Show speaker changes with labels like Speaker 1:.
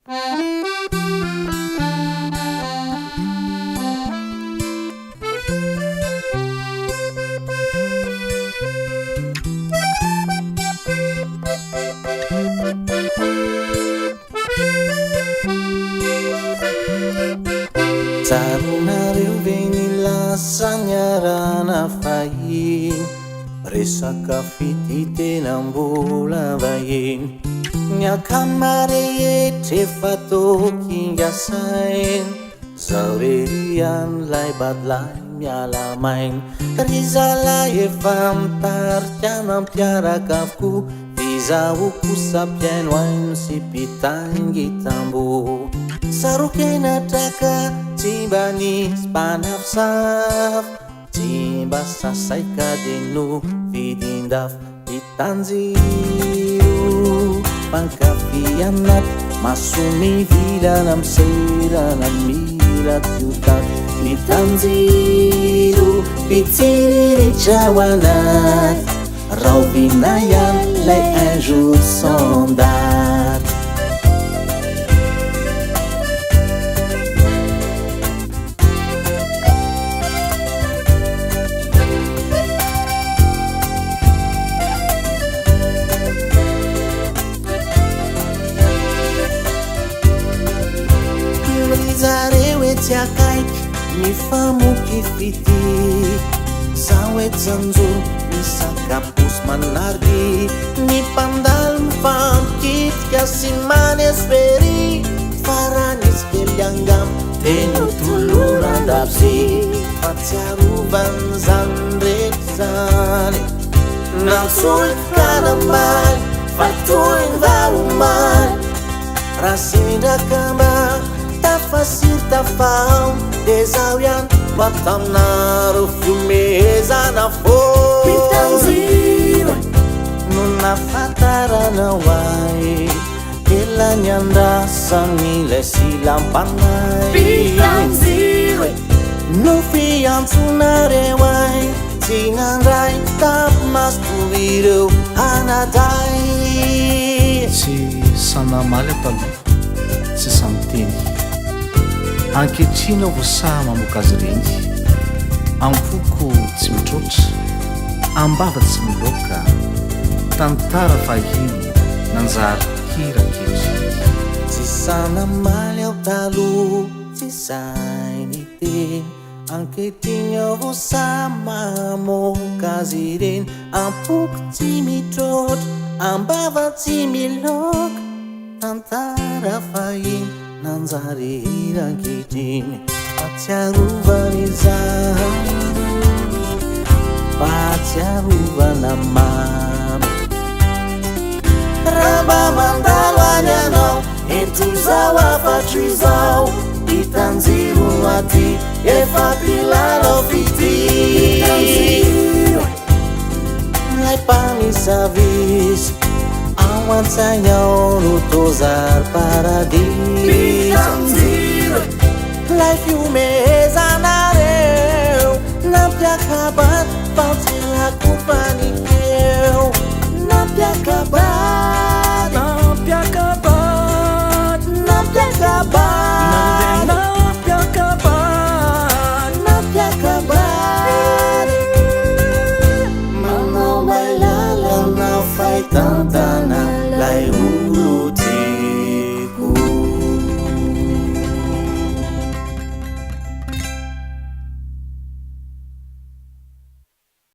Speaker 1: Tsaronareo ve ny lasagna fahiny resaka fititenam-bola vahiny niakamarehetra efa toky ngasainy zao rerian'lay badilay miala mainy ry zalahy efa mitarika nampiaraka avokoa izaho kosa mpiaino aino sy mpitaingy tambo sarokenatraka tsy mba nisy mpanafosafo tsy mba sasaika de no vidindafo hitanjiro mpankafy anaty maso mivilana miserana miratiotato hitanjiro mpitsiriritra ao anaty raovina ihany lay un jour sans date zareo etsy akaiky mifamoky fity zaho etsanjo misakaposy manardy ny mpandalo mifampikitika sy manespery faranisy kely angam teno tolorandavy fa tsy arovany zany ndraiky zany natsoiky karambaly fa toiny vaomaly raha sendrakamba tafasirta fao de zaho ihany mataminaro fiomezana fô pitanziro no nafatarana hoay elany andrasany lay silampanay pitanziro no fiantsonareo ay tsy nandray tapy-masotovireo anaday
Speaker 2: tsy sanamaly ataloha tsy samiteny ankehitrina voasaha mamoaka azy reny ampoko tsy mitrotra ambava tsy miloka tantara fahiny nanjary hiraketry
Speaker 1: tsy sanamaly ao taloha tsy sainy teny ankehitriny ao voasaha mamoaka azy reny ampoko tsy mitrotra ambava tsy miloka tantara fahiny nanjary hirankehitriny fatsiarovany izany fatsiarovana mamy raha mba mandalo any anao entozao afatro izao hitanjiro aty efa pilalao fity lay mpamisavisy ao an-tsaigny ao no tozary paradisa lay fiomezanareo nampiakabaty faotsilako fanikeo nampiakabaty nampiakabaty nampiakabaty nampiakabaty nampiakabaty manao mailalana fahitantana lay olo